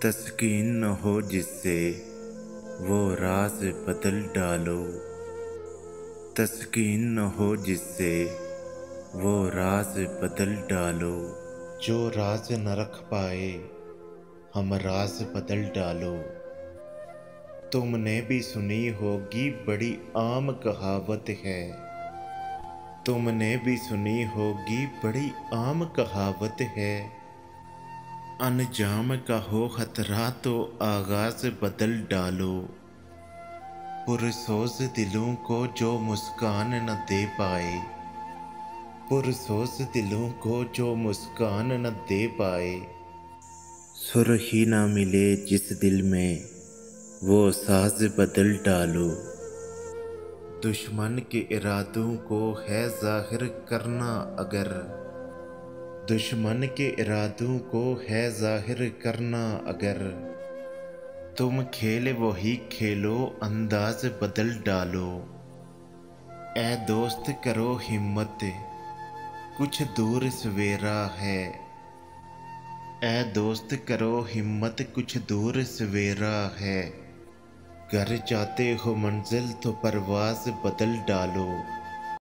तस्कीन न हो जिससे वो राज बदल डालो। तस्कीन न हो जिससे वो राज बदल डालो। जो राज न रख पाए हम राज बदल डालो। तुमने भी सुनी होगी बड़ी आम कहावत है। तुमने भी सुनी होगी बड़ी आम कहावत है। अनजाम का हो खतरा तो आगाज बदल डालो। पुरसोज दिलों को जो मुस्कान न दे पाए। पुरसोज दिलों को जो मुस्कान न दे पाए। सुर ही ना मिले जिस दिल में वो साज बदल डालो। दुश्मन के इरादों को है जाहिर करना अगर। दुश्मन के इरादों को है जाहिर करना अगर। तुम खेल वही खेलो अंदाज बदल डालो। ए दोस्त करो हिम्मत कुछ दूर सवेरा है। ए दोस्त करो हिम्मत कुछ दूर सवेरा है। घर जाते हो मंजिल तो परवाज बदल डालो।